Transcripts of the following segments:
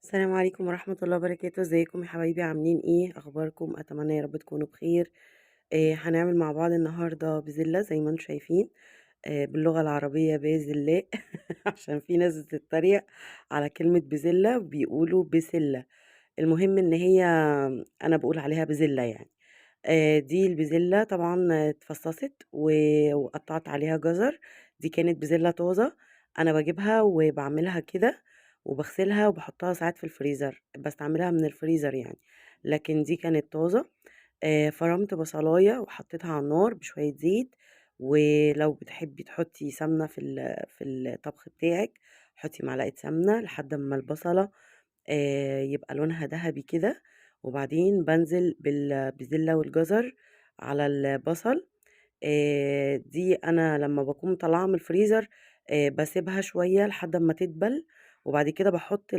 السلام عليكم ورحمة الله وبركاته، ازيكم يا حبايبي عاملين ايه؟ اخباركم؟ اتمنى يا رب تكونوا بخير. هنعمل مع بعض النهاردة بزلة زي ما انتم شايفين. باللغة العربية بازلاء عشان في ناس بتتريق على كلمة بزلة بيقولوا بسلة. المهم ان هي انا بقول عليها بزلة يعني. دي البزلة طبعا اتفصصت وقطعت عليها جزر. دي كانت بزلة طازة. انا بجيبها وبعملها كده وبغسلها وبحطها ساعات في الفريزر، بستعملها من الفريزر يعني. لكن دي كانت طازة. فرمت بصلاية وحطيتها على النار بشوية زيت. ولو بتحبي تحطي سمنة في الطبخ بتاعك، حطي معلقة سمنة لحد ما البصلة يبقى لونها دهبي كده. وبعدين بانزل بالبسلة والجزر على البصل. دي أنا لمّا باكون مطلّعاها من الفريزر باسيبها شوية لحد أمّا تدبل. وبعد كده باحط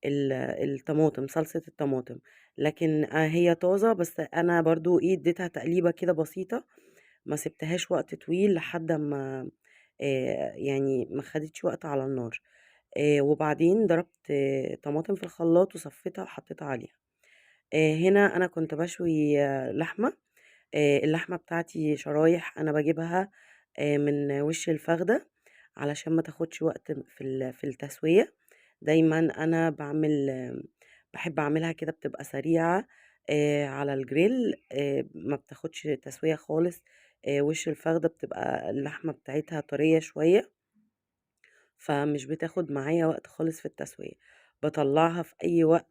الطماطم، صلصة الطماطم. لكن هي طازة، بس أنا برضه اديتها تقليبة كده بسيطة، ما سِبتهاش وقت طويل لحد أمّا يعني ما خدتش وقت على النار. وبعدين ضربت طماطم في الخلاط وصفيتها وحطيتها عليها. هنا أنا كنت باشوي لحمة. اللحمة بتاعتي شرايح، أنا باجيبها من وش الفخدة علشان ما تاخدش وقت في التسوية. دايمًا أنا باحب أعملها كده بتبقى سريعة على الجريل. ما بتاخدش تسوية خالص. وش الفخدة بتبقى اللحمة بتاعتها طرية شوية، فمش بتاخد معايا وقت خالص في التسوية. باطلّعها في أي وقت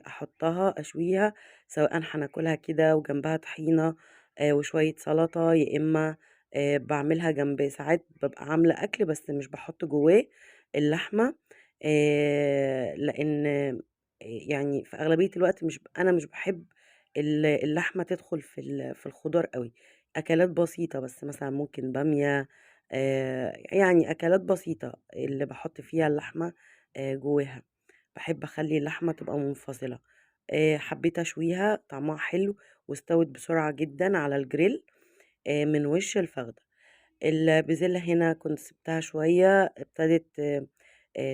أحطها أشويها، سواء هناكلها كده وجنبها طحينة وشوية سلطة، يا إما باعملها جنب ساعات بابقى عاملة أكل بس مش باحط جواه اللحمة. لإن يعني في أغلبية الوقت أنا مش باحب اللحمة تدخل في الخضار أوي. أكلات بسيطة بس مثلًا ممكن بامية، يعني أكلات بسيطة اللي باحط فيها اللحمة جواها. باحب أخلّي اللحمة تبقى منفصلة. حبيت أشويها طعمها حلو واستوت بسرعة جدًا على الجريل من وش الفخدة. البسلة هنا كنت سِبتها شوية، ابتدت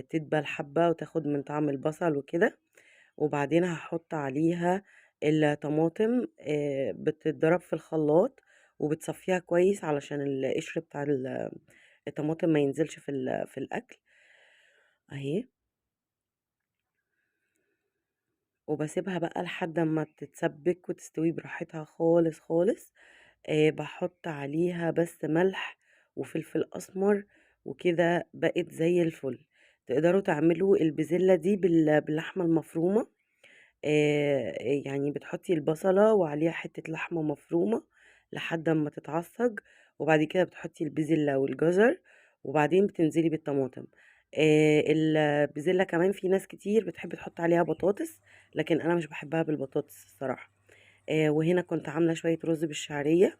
تدبل حبّة وتاخد من طعم البصل وكده. وبعدين هاحط عليها الطماطم بتتضرب في الخلاط وبتصفّيها كويس علشان القشر بتاع الطماطم ما ينزلش في الأكل أهي. وباسيبها بقى لحد أمّا تتسبِّك وتستوي براحتها خالص، خالص. باحط عليها بس ملح وفلفل أسمر وكده بقت زي الفل. تقدروا تعملوا البسلة دي باللحمة المفرومة. يعني بتحطّي البصلة وعليها حتّة لحمة مفرومة لحد أمّا تتعصّج. وبعد كده بتحطّي البسلة والجزر وبعدين بتنزلي بالطماطم. البسلة كمان في ناس كتير بتحب تحط عليها بطاطس، لكن أنا مش باحبها بالبطاطس الصراحة. وهنا كنت عاملة شوية رُز بالشعرية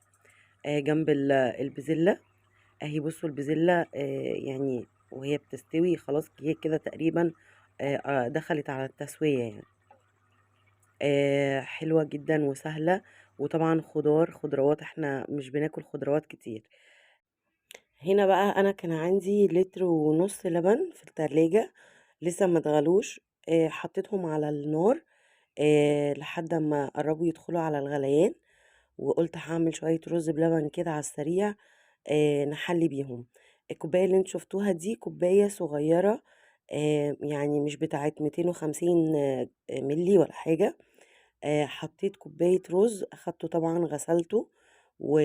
جنب البسلة. أهي بصوا البسلة يعني وهي بتستوي خلاص هي كده تقريبًا دخلت على التسوية يعني. حلوة جدًا وسهلة. وطبعًا خضروات إحنا مش بناكل خضروات كتير. هنا بقى أنا كان عندي لتر ونص لبن في التلاجة لسه ما اتغلوش. حطيتهم على النار لحد أمّا قرّبوا يدخلوا على الغليان. وقُلت هاعمل شوية رز بلبن كده على السريع نحلّي بيهم. الكوباية اللي أنتم شفتوها دي كوباية صغيرة، يعني مش بتاعة 250 مِلّي ولا حاجة. حطيت كوباية رز، أخدته طبعًا غسلته و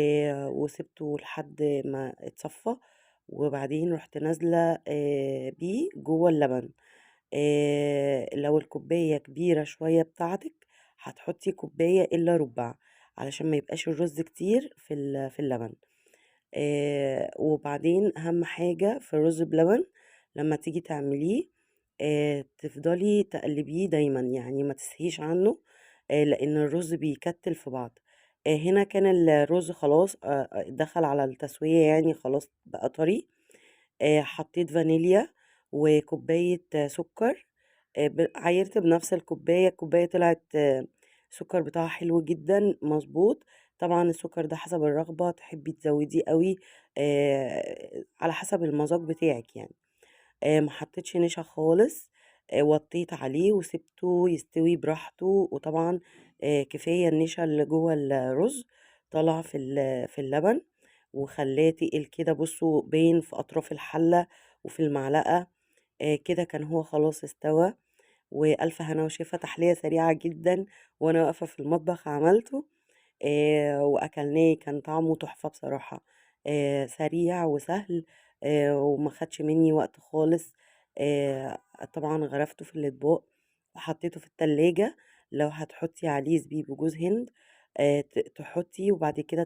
وسِبته لحد ما اتصفّى. وبعدين رُحت نازلة بيه جوّه اللبن. لو الكوباية كبيرة شوية بتاعتِك هتحطي كوباية إلا رُبع، علشان ما يبقاش الرز كتير في اللبن. وبعدين أهم حاجة في الرز بلبن لمّا تيجي تعمليه تفضلي تقلّبيه دايمًا، يعني ما تسهيش عنّه لإن الرز بيكتّل في بعض. هنا كان الرز خلاص دخل على التسوية يعني خلاص بقى طري. حطيت فانيليا وكوباية سكر. عايرت بنفس الكوباية، الكوباية طلعت السكر بتاعها حلو جدًا مضبوط. طبعًا السكر ده حسب الرغبة، تحبي تزوديه أوي على حسب المذاق بتاعِك يعني. ما حطيتش نشا خالص. وطّيت عليه وسِبته يستوي براحته، وطبعًا كفاية النشا اللي جوّه الرز طلع في اللبن، وخلّاه تقِل كده بُصّوا باين في أطراف الحلة وفي المعلقة. كده كان هو خلاص استوى، وألف هنا وشفا، تحلية سريعة جدًا وأنا واقفة في المطبخ عملته. وأكلناه كان طعمه تحفة بصراحة، سريع وسهل، وما خدش منّي وقت خالص. طبعًا غرفته في الأطباق وحطيته في التلاجة، لو هتحطّي عليه زبيب وجوز هند تحطّي وبعد كده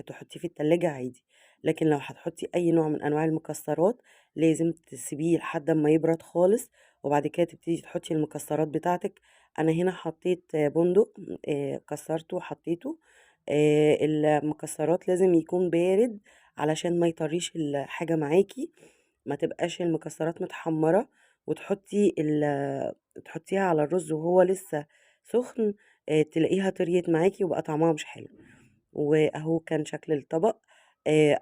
تحطّيه في التلاجة عادي، لكن لو هتحطّي أي نوع من أنواع المكسرات لازم تسيبيه لحد أمّا يبرد خالص، وبعد كده تبتدي تحطّي المكسرات بتاعتِك. أنا هنا حطيت بندق كسرته وحطيته. المكسرات لازم يكون بارد علشان ما يطريش الحاجة معاكِ، ما تبقاش المكسرات متحمرة، تحطيها على الرز وهو لسه سخن، تلاقيها طريت معاكِ وبقى طعمها مش حلو. وأهو كان شكل الطبق.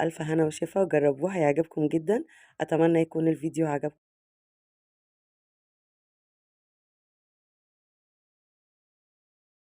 ألف هنا وشفا، جربوه هيعجبكم جدًا. أتمنى يكون الفيديو عجبكم.